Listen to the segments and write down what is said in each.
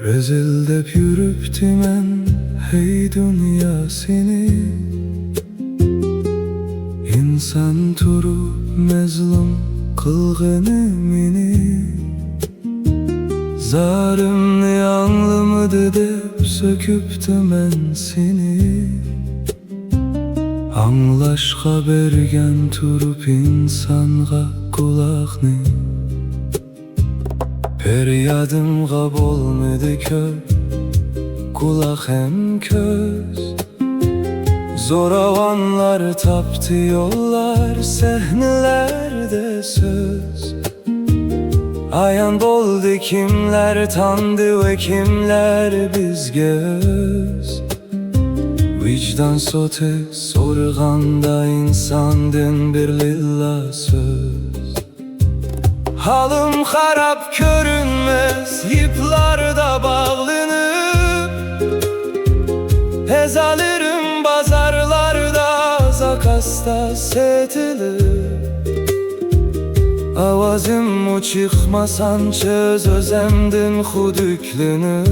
Rezil dep yürüptümen hey dünya seni. İnsan turu mezlum kılgını meni. Zarımlı anlımıdı dep söküptümen seni. Anlaşqa bergen turup insanğa kulağını. Feryadımğa bolmadı kör, kulak hem köz. Zoravanlar taptı yollar, sehnelerde söz. Ayan boldu kimler tandı ve kimler bizge öz. Vicdan sote sorğanda insandın bir lilla söz. Halım harap görünmez iplarda bağlanıp. Ezalırım bazarlarda zakasta setilip. Avazım mu çıkmasan çöz özemdin hudüklünü.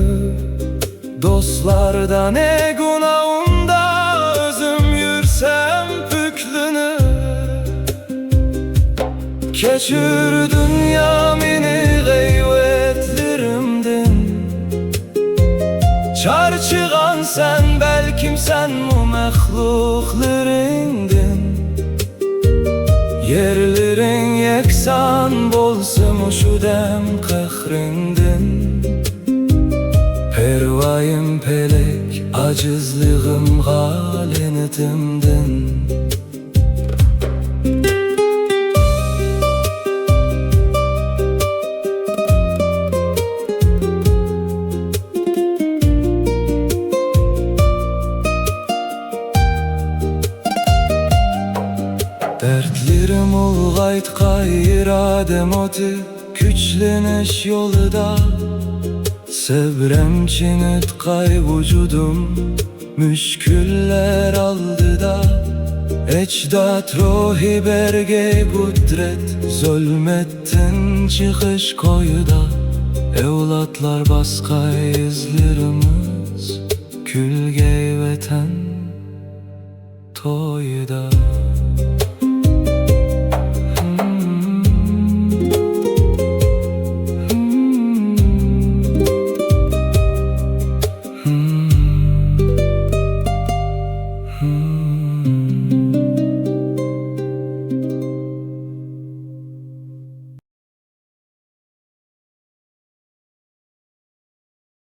Dostlarda ne günahımda özüm yürsem püklünü. Keçür dünyamini gayvetlerimdin. Çar çıgan sen belkim sen mu mehluklarindin. Yerlerin yeksan bolsun şu dem kahrindin. Pervayım pelek acizliğim galenetimdin. Dertlerim ulgaytqa iradem oti güçleniş yolda. Sevrem etkay vücudum müşküller aldı da. Ecdat ruhi berge kudret zulmettin çıkış koyda. Evlatlar baska izlerimiz külge veten toyda.